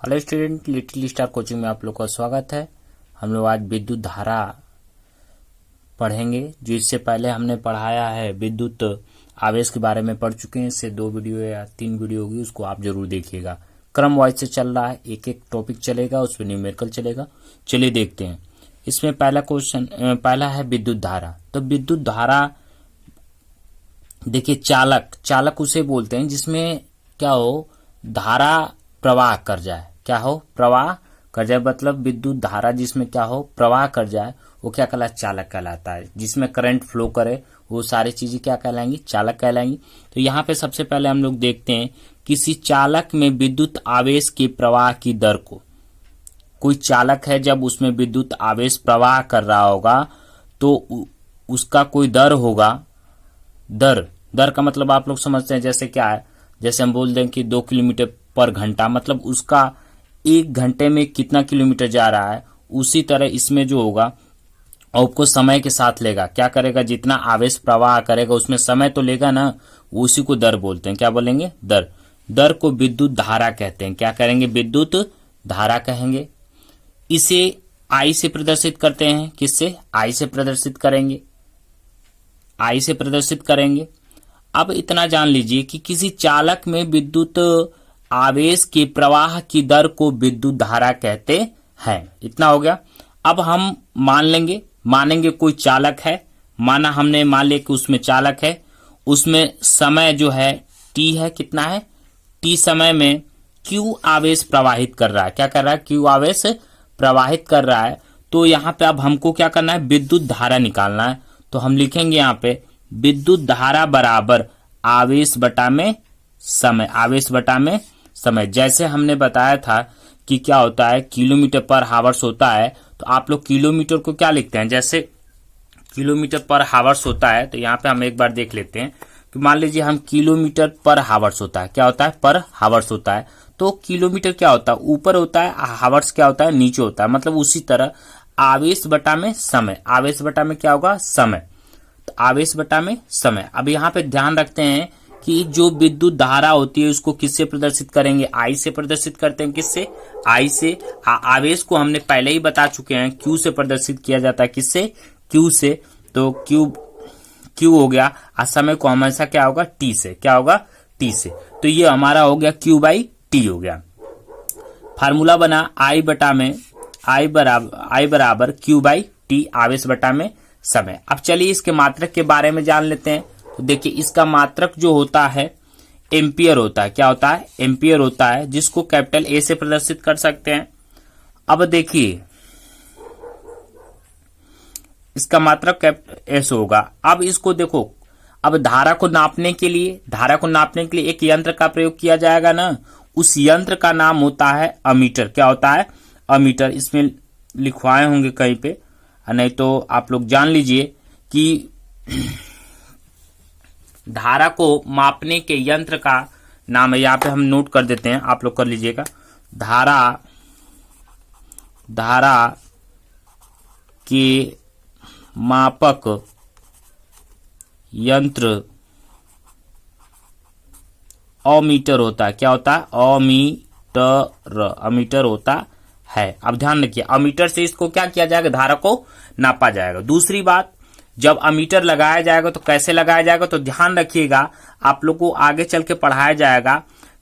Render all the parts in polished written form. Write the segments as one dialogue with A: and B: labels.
A: Hello student, little star coaching में आप लोग का स्वागत है। हम लोग आज विद्युत धारा पढ़ेंगे। जो इससे पहले हमने पढ़ाया है विद्युत आवेश के बारे में पढ़ चुके हैं। इससे 2 वीडियो या 3 वीडियो होगी, उसको आप जरूर देखिएगा। क्रम वाइज से चल रहा है, एक एक टॉपिक चलेगा, उसमें न्यूमेरिकल चलेगा। चलिए देखते हैं। इसमें पहला क्वेश्चन पहला है विद्युत धारा। तो विद्युत धारा देखिए, चालक उसे बोलते हैं जिसमें क्या हो, धारा प्रवाह कर जाए। क्या हो, प्रवाह कर जाए, मतलब विद्युत धारा जिसमें क्या हो, प्रवाह कर जाए, वो क्या कहलाता है, चालक कहलाता है। जिसमें करंट फ्लो करे वो सारी चीजें क्या कहलाएंगी, चालक कहलाएंगी। तो यहाँ पे सबसे पहले हम लोग देखते हैं किसी चालक में विद्युत आवेश के प्रवाह की दर को। कोई चालक है, जब उसमें विद्युत आवेश प्रवाह कर रहा होगा तो उसका कोई दर होगा। दर का मतलब आप लोग समझते हैं, जैसे क्या है, जैसे हम बोल दें कि 2 किलोमीटर पर घंटा, मतलब उसका 1 घंटे में कितना किलोमीटर जा रहा है। उसी तरह इसमें जो होगा आपको समय के साथ लेगा। क्या करेगा, जितना आवेश प्रवाह करेगा उसमें समय तो लेगा ना, उसी को दर बोलते हैं। क्या बोलेंगे, दर को विद्युत धारा कहते हैं। क्या करेंगे, विद्युत धारा कहेंगे। इसे आई से प्रदर्शित करते हैं। किससे, आई से प्रदर्शित करेंगे, आई से प्रदर्शित करेंगे। अब इतना जान लीजिए कि किसी चालक में विद्युत आवेश के प्रवाह की दर को विद्युत धारा कहते हैं। इतना हो गया। अब हम मानेंगे कोई चालक है, माना हमने, मान लिया कि उसमें चालक है, उसमें समय जो है टी है। कितना है, टी समय में क्यू आवेश प्रवाहित कर रहा है। क्या कर रहा है, क्यू आवेश प्रवाहित कर रहा है। तो यहाँ पे अब हमको क्या करना है, विद्युत धारा निकालना है। तो हम लिखेंगे यहाँ पे विद्युत धारा बराबर आवेश बटा में समय, आवेश बटा में समय। जैसे हमने बताया था कि क्या होता है, किलोमीटर पर हावर्स होता है। तो आप लोग किलोमीटर को क्या लिखते हैं, जैसे किलोमीटर पर हावर्स होता है। तो यहाँ पे हम एक बार देख लेते हैं कि मान लीजिए हम किलोमीटर पर हावर्स होता है। क्या होता है, पर हावर्स होता है। तो किलोमीटर क्या होता है, ऊपर होता है, हावर्स क्या होता है, नीचे होता है। मतलब उसी तरह आवेश बटा में समय, आवेश बटा में क्या होगा, समय। तो आवेश बटा में समय। अब यहाँ पे ध्यान रखते हैं कि जो विद्युत धारा होती है उसको किससे प्रदर्शित करेंगे, आई से प्रदर्शित करते हैं। किससे, आई से। आवेश को हमने पहले ही बता चुके हैं, क्यू से प्रदर्शित किया जाता है। किससे, क्यू से। तो क्यू हो गया। और समय को हमेशा क्या होगा, टी से। क्या होगा, टी से। तो ये हमारा हो गया क्यू बाई टी हो गया। फार्मूला बना आई बटा में, आई बराबर क्यू बाई टी, आवेश बटा में समय। अब चलिए इसके मात्रक के बारे में जान लेते हैं। तो देखिए, इसका मात्रक जो होता है एम्पियर होता है। क्या होता है, एम्पियर होता है, जिसको कैपिटल ए से प्रदर्शित कर सकते हैं। अब देखिए, इसका मात्रक कैपिटल एस होगा। अब इसको देखो, अब धारा को नापने के लिए एक यंत्र का प्रयोग किया जाएगा ना। उस यंत्र का नाम होता है अमीटर। क्या होता है, अमीटर। इसमें लिखवाए होंगे कहीं पे, नहीं तो आप लोग जान लीजिए कि धारा को मापने के यंत्र का नाम है। यहाँ पे हम नोट कर देते हैं, आप लोग कर लीजिएगा। धारा के मापक यंत्र अमीटर होता है। क्या होता है, अमीटर होता है। अब ध्यान रखिए, अमीटर से इसको क्या किया जाएगा, धारा को नापा जाएगा। दूसरी बात, जब अमीटर लगाया जाएगा तो कैसे लगाया जाएगा, तो ध्यान रखिएगा, आप लोग को आगे चल के पढ़ाया जाएगा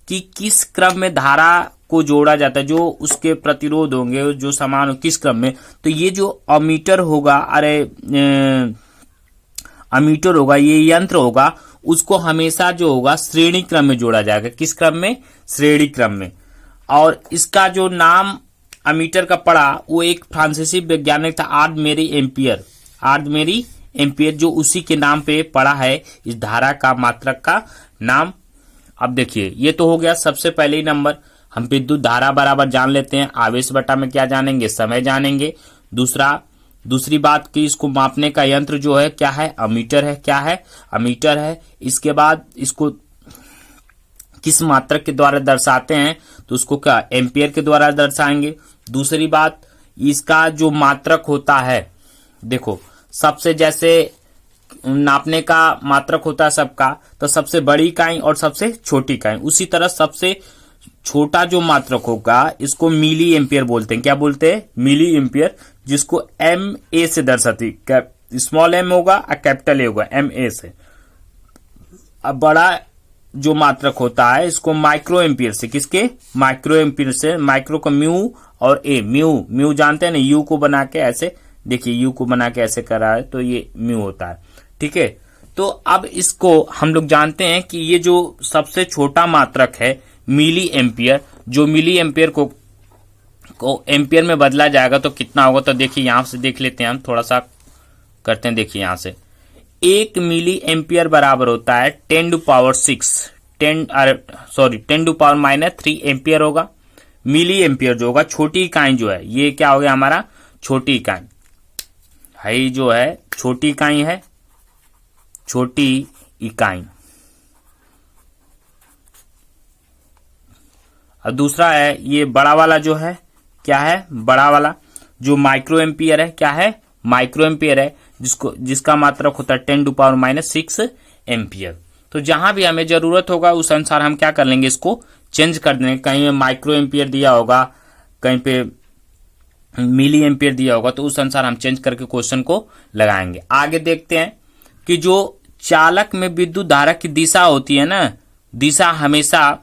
A: कि किस क्रम में धारा को जोड़ा जाता है, जो उसके प्रतिरोध होंगे, जो समान हो, किस क्रम में। तो ये जो अमीटर होगा, अमीटर होगा, ये यंत्र होगा, उसको हमेशा जो होगा श्रेणी क्रम में जोड़ा जाएगा। किस क्रम में, श्रेणी क्रम में। और इसका जो नाम अमीटर का पड़ा, वो एक फ्रांसीसी वैज्ञानिक था, आर्दमेरी एम्पियर, जो उसी के नाम पे पड़ा है इस धारा का मात्रक का नाम। अब देखिए, ये तो हो गया सबसे पहले ही नंबर। हम विद्युत धारा बराबर जान लेते हैं, आवेश बटा में क्या जानेंगे, समय जानेंगे। दूसरी बात कि इसको मापने का यंत्र जो है क्या है, अमीटर है। क्या है, अमीटर है। इसके बाद इसको किस मात्रक के द्वारा दर्शाते हैं, तो उसको क्या, एम्पियर के द्वारा दर्शाएंगे। दूसरी बात, इसका जो मात्रक होता है, देखो सबसे, जैसे नापने का मात्रक होता है सबका, तो सबसे बड़ी इकाई और सबसे छोटी इकाई, उसी तरह सबसे छोटा जो मात्रक होगा इसको मिली एम्पियर बोलते हैं। क्या बोलते हैं? मिली एम्पियर, जिसको एम ए से दर्शाती, स्मॉल एम होगा और कैपिटल ए होगा, एम ए से। अब बड़ा जो मात्रक होता है इसको माइक्रो एम्पियर से, किसके? माइक्रो एम्पियर से। माइक्रो को म्यू और ए, म्यू जानते हैं ना, यू को बना के ऐसे, देखिए यू को बना के ऐसे करा है तो ये म्यू होता है, ठीक है। तो अब इसको हम लोग जानते हैं कि ये जो सबसे छोटा मात्रक है मिली एम्पियर, जो मिली एम्पियर को एम्पियर में बदला जाएगा तो कितना होगा, तो देखिए यहां से देख लेते हैं हम, थोड़ा सा करते हैं। देखिए यहां से 1 मिली एम्पियर बराबर होता है 10 to power 6, 10 to power -3 ampere होगा। मिली एम्पियर जो होगा, छोटी इकाई जो है, ये क्या हो गया हमारा? छोटी इकाई है, जो है छोटी इकाई है, छोटी इकाई। और दूसरा है ये बड़ा वाला जो है, क्या है? बड़ा वाला जो माइक्रो एम्पियर है, क्या है? माइक्रो एम्पियर है, जिसका मात्रक होता है 10 टू पावर -6 एम्पियर। तो जहां भी हमें जरूरत होगा उस अनुसार हम क्या कर लेंगे, इसको चेंज कर देंगे। कहीं में माइक्रो एम्पियर दिया होगा, कहीं पे मिली एम्पियर दिया होगा, तो उस अनुसार हम चेंज करके क्वेश्चन को लगाएंगे। आगे देखते हैं कि जो चालक में विद्युत धारा की दिशा होती है ना, दिशा हमेशा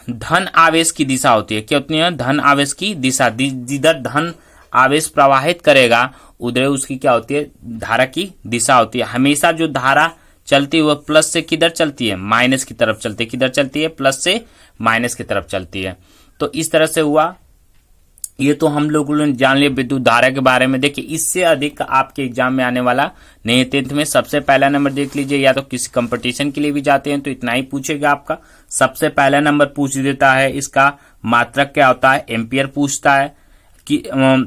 A: धन आवेश की दिशा होती है। क्या होती है? धन आवेश की दिशा। जिधर धन आवेश प्रवाहित करेगा उधर उसकी क्या होती है? धारा की दिशा होती है। हमेशा जो धारा चलती है वह प्लस से किधर चलती है? माइनस की तरफ चलती है। किधर चलती है? प्लस से माइनस की तरफ चलती है। तो इस तरह से हुआ। ये तो हम लोगों ने जान लिया विद्युत धारा के बारे में। देखिए इससे अधिक आपके एग्जाम में आने वाला नहीं है। 10th में सबसे पहला नंबर देख लीजिए, या तो किसी कंपटीशन के लिए भी जाते हैं तो इतना ही पूछेगा आपका। सबसे पहला नंबर पूछ देता है इसका मात्रक क्या होता है, एम्पियर पूछता है। कि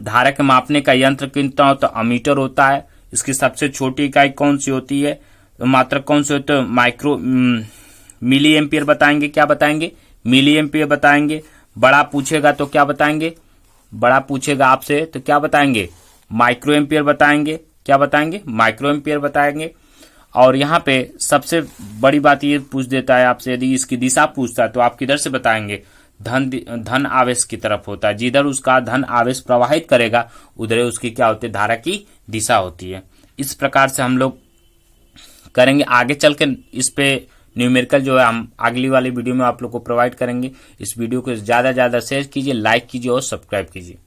A: धारा के मापने का यंत्र कितना होता है, अमीटर होता है। इसकी सबसे छोटी इकाई कौन सी होती है, मात्रक कौन से होते हैं, माइक्रो मिली एम्पियर बताएंगे। क्या बताएंगे? मिली एम्पियर बताएंगे। बड़ा पूछेगा तो क्या बताएंगे? बड़ा पूछेगा आपसे तो क्या बताएंगे? माइक्रो एम्पियर बताएंगे। क्या बताएंगे? माइक्रो एम्पियर बताएंगे। और यहाँ पे सबसे बड़ी बात ये पूछ देता है आपसे, यदि इसकी दिशा पूछता है तो आप किधर से बताएंगे? धन आवेश की तरफ होता है। जिधर उसका धन आवेश प्रवाहित करेगा उधर उसकी क्या होती है? धारा की दिशा होती है। इस प्रकार से हम लोग करेंगे। आगे चल के इस पे न्यूमेरिकल जो है हम अगली वाली वीडियो में आप लोग को प्रोवाइड करेंगे। इस वीडियो को ज्यादा से ज्यादा शेयर कीजिए, लाइक कीजिए और सब्सक्राइब कीजिए।